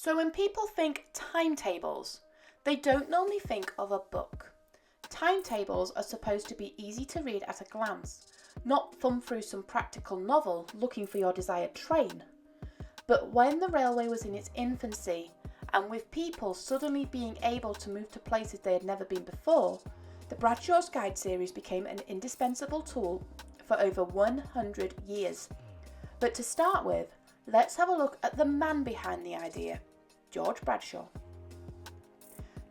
So when people think timetables, they don't normally think of a book. Timetables are supposed to be easy to read at a glance, not thumb through some practical novel looking for your desired train. But when the railway was in its infancy, and with people suddenly being able to move to places they had never been before, the Bradshaw's Guide series became an indispensable tool for over 100 years. But to start with, let's have a look at the man behind the idea, George Bradshaw.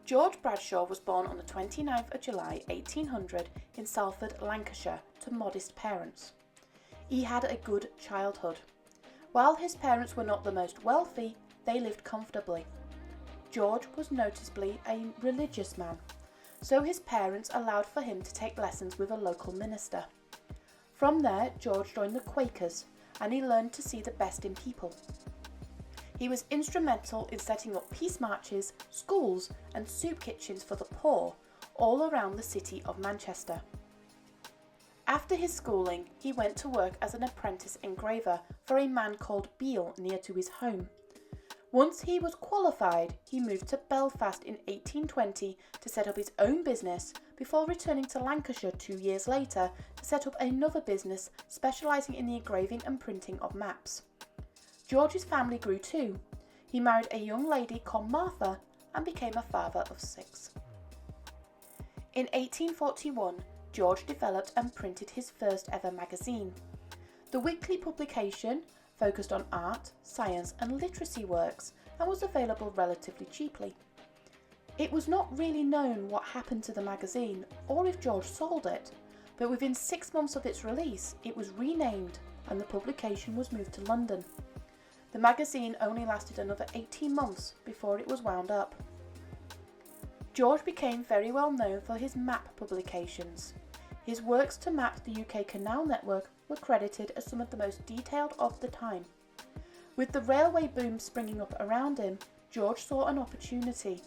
George Bradshaw was born on the 29th of July 1800 in Salford, Lancashire, to modest parents. He had a good childhood. While his parents were not the most wealthy, they lived comfortably. George was noticeably a religious man, so his parents allowed for him to take lessons with a local minister. From there, George joined the Quakers, and he learned to see the best in people. He was instrumental in setting up peace marches, schools, and soup kitchens for the poor all around the city of Manchester. After his schooling, he went to work as an apprentice engraver for a man called Beale near to his home. Once he was qualified, he moved to Belfast in 1820 to set up his own business before returning to Lancashire 2 years later to set up another business specialising in the engraving and printing of maps. George's family grew too. He married a young lady called Martha and became a father of 6. In 1841, George developed and printed his first ever magazine. The weekly publication focused on art, science and literacy works and was available relatively cheaply. It was not really known what happened to the magazine or if George sold it, but within 6 months of its release it was renamed and the publication was moved to London. The magazine only lasted another 18 months before it was wound up. George became very well known for his map publications. His works to map the UK canal network were credited as some of the most detailed of the time. With the railway boom springing up around him, George saw an opportunity.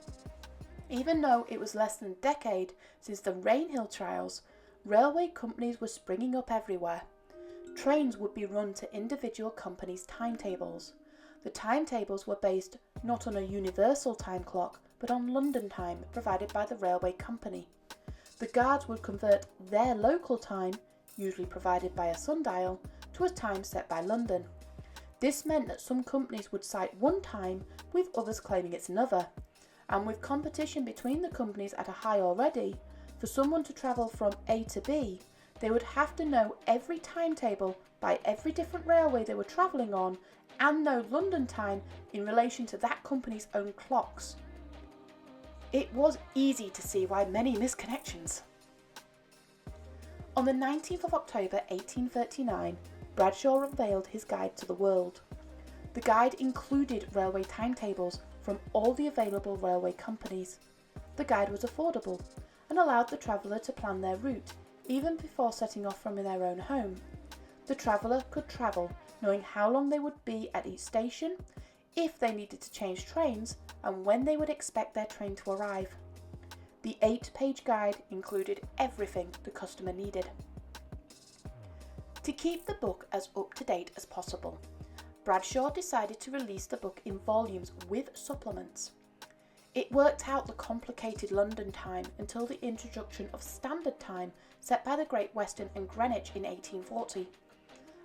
Even though it was less than a decade since the Rainhill trials, railway companies were springing up everywhere. Trains would be run to individual companies' timetables. The timetables were based not on a universal time clock, but on London time provided by the railway company. The guards would convert their local time, usually provided by a sundial, to a time set by London. This meant that some companies would cite one time, with others claiming it's another. And with competition between the companies at a high already, for someone to travel from A to B, they would have to know every timetable by every different railway they were travelling on and know London time in relation to that company's own clocks. It was easy to see why many missed connections. On the 19th of October 1839, Bradshaw unveiled his guide to the world. The guide included railway timetables from all the available railway companies. The guide was affordable and allowed the traveller to plan their route even before setting off from their own home. The traveller could travel knowing how long they would be at each station, if they needed to change trains, and when they would expect their train to arrive. The 8-page guide included everything the customer needed. To keep the book as up-to-date as possible, Bradshaw decided to release the book in volumes with supplements. It worked out the complicated London time until the introduction of standard time set by the Great Western and Greenwich in 1840,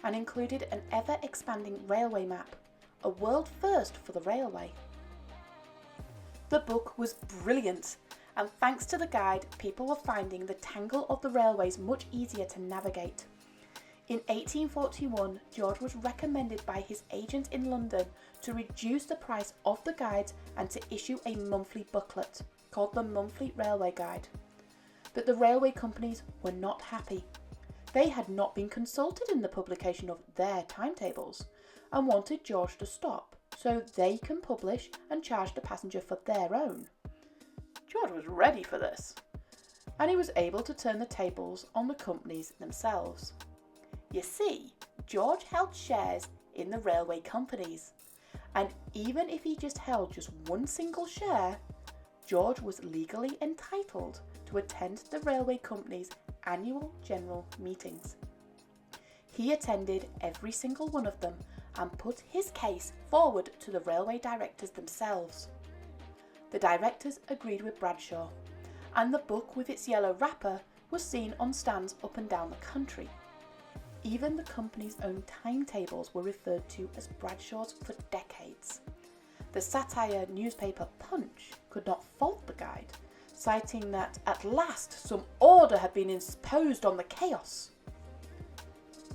and included an ever-expanding railway map, a world first for the railway. The book was brilliant, and thanks to the guide, people were finding the tangle of the railways much easier to navigate. In 1841, George was recommended by his agent in London to reduce the price of the guides and to issue a monthly booklet called the Monthly Railway Guide. But the railway companies were not happy. They had not been consulted in the publication of their timetables and wanted George to stop so they can publish and charge the passenger for their own. George was ready for this, and he was able to turn the tables on the companies themselves. You see, George held shares in the railway companies, and even if he just held just one single share, George was legally entitled to attend the railway company's annual general meetings. He attended every single one of them and put his case forward to the railway directors themselves. The directors agreed with Bradshaw, and the book with its yellow wrapper was seen on stands up and down the country. Even the company's own timetables were referred to as Bradshaw's for decades. The satire newspaper Punch could not fault the guide, citing that at last some order had been imposed on the chaos.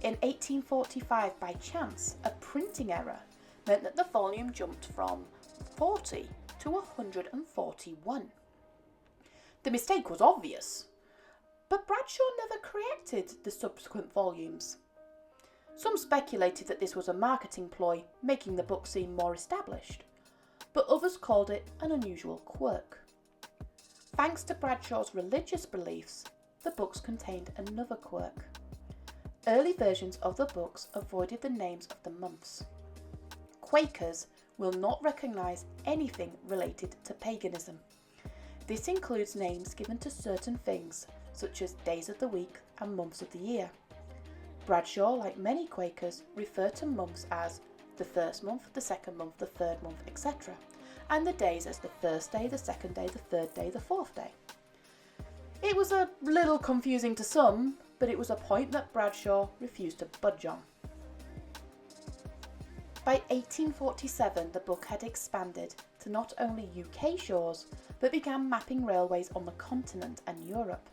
In 1845, by chance, a printing error meant that the volume jumped from 40 to 141. The mistake was obvious, but Bradshaw never corrected the subsequent volumes. Some speculated that this was a marketing ploy, making the book seem more established, but others called it an unusual quirk. Thanks to Bradshaw's religious beliefs, the books contained another quirk. Early versions of the books avoided the names of the months. Quakers will not recognise anything related to paganism. This includes names given to certain things, such as days of the week and months of the year. Bradshaw, like many Quakers, referred to months as the first month, the second month, the third month, etc., and the days as the first day, the second day, the third day, the fourth day. It was a little confusing to some, but it was a point that Bradshaw refused to budge on. By 1847, the book had expanded to not only UK shores, but began mapping railways on the continent and Europe.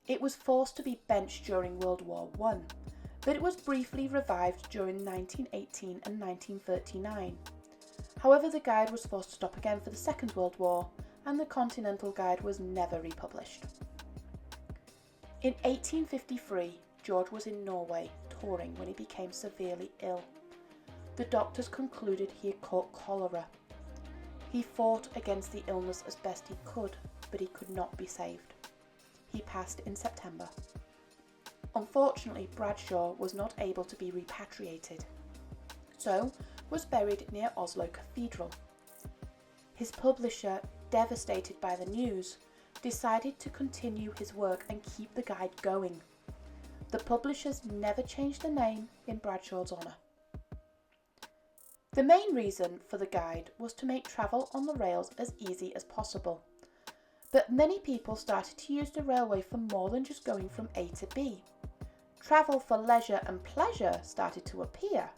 It was forced to be benched during World War I, but it was briefly revived during 1918 and 1939. However, the guide was forced to stop again for the Second World War, and the Continental Guide was never republished. In 1853, George was in Norway touring when he became severely ill. The doctors concluded he had caught cholera. He fought against the illness as best he could, but he could not be saved. He passed in September. Unfortunately, Bradshaw was not able to be repatriated, so was buried near Oslo Cathedral. His publisher, devastated by the news, decided to continue his work and keep the guide going. The publishers never changed the name in Bradshaw's honour. The main reason for the guide was to make travel on the rails as easy as possible. But many people started to use the railway for more than just going from A to B. Travel for leisure and pleasure started to appear.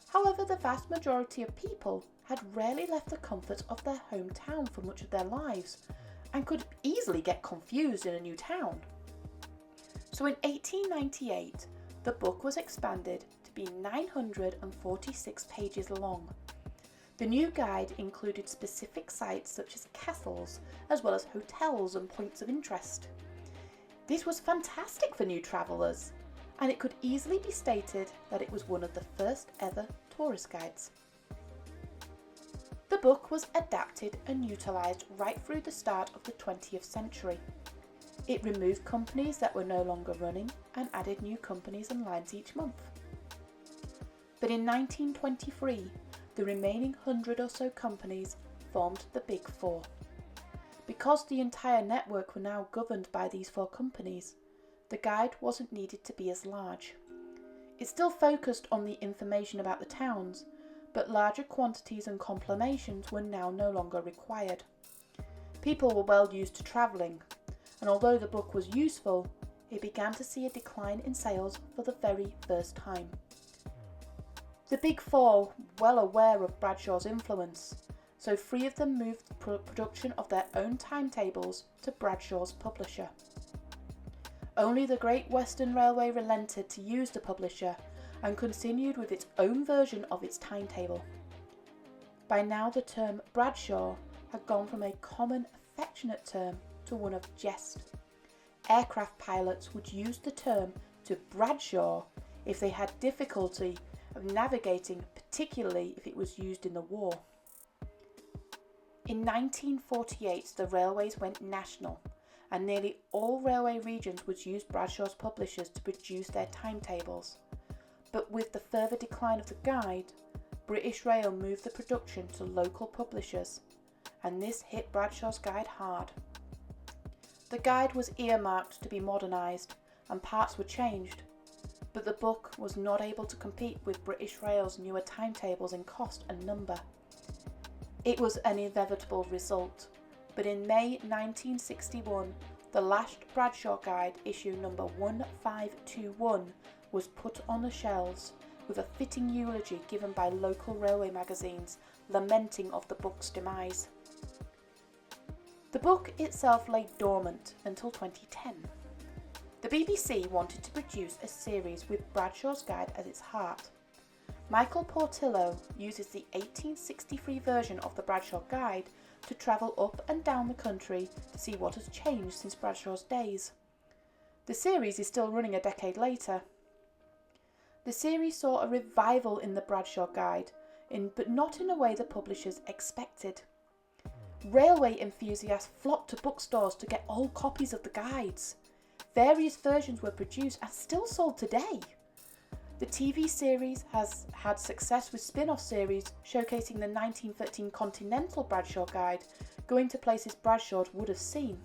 However, the vast majority of people had rarely left the comfort of their hometown for much of their lives and could easily get confused in a new town. So in 1898, the book was expanded to be 946 pages long. The new guide included specific sites such as castles, as well as hotels and points of interest. This was fantastic for new travellers, and it could easily be stated that it was one of the first ever tourist guides. The book was adapted and utilised right through the start of the 20th century. It removed companies that were no longer running and added new companies and lines each month. But in 1923, the remaining 100 or so companies formed the Big Four. Because the entire network were now governed by these four companies, the guide wasn't needed to be as large. It still focused on the information about the towns, but larger quantities and compilations were now no longer required. People were well used to travelling, and although the book was useful, it began to see a decline in sales for the very first time. The Big Four, well aware of Bradshaw's influence, so three of them moved the production of their own timetables to Bradshaw's publisher. Only the Great Western Railway relented to use the publisher and continued with its own version of its timetable. By now the term Bradshaw had gone from a common, affectionate term to one of jest. Aircraft pilots would use the term to Bradshaw if they had difficulty of navigating, particularly if it was used in the war. In 1948, the railways went national, and nearly all railway regions would use Bradshaw's publishers to produce their timetables. But with the further decline of the guide, British Rail moved the production to local publishers, and this hit Bradshaw's guide hard. The guide was earmarked to be modernised, and parts were changed, but the book was not able to compete with British Rail's newer timetables in cost and number. It was an inevitable result, but in May 1961, the last Bradshaw Guide, issue number 1521, was put on the shelves, with a fitting eulogy given by local railway magazines lamenting of the book's demise. The book itself lay dormant until 2010. The BBC wanted to produce a series with Bradshaw's Guide at its heart. Michael Portillo uses the 1863 version of the Bradshaw Guide to travel up and down the country to see what has changed since Bradshaw's days. The series is still running a decade later. The series saw a revival in the Bradshaw Guide, but not in a way the publishers expected. Railway enthusiasts flocked to bookstores to get old copies of the guides. Various versions were produced and still sold today. The TV series has had success with spin-off series showcasing the 1913 Continental Bradshaw Guide, going to places Bradshaw would have seen.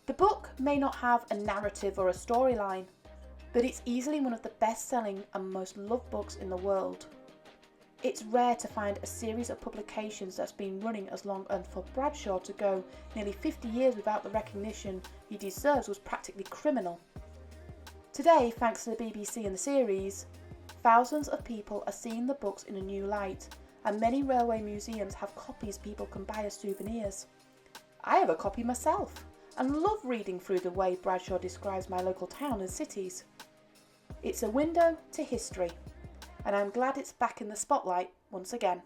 The book may not have a narrative or a storyline, but it's easily one of the best-selling and most loved books in the world. It's rare to find a series of publications that's been running as long, and for Bradshaw to go nearly 50 years without the recognition he deserves was practically criminal. Today, thanks to the BBC and the series, thousands of people are seeing the books in a new light, and many railway museums have copies people can buy as souvenirs. I have a copy myself, and love reading through the way Bradshaw describes my local town and cities. It's a window to history, and I'm glad it's back in the spotlight once again.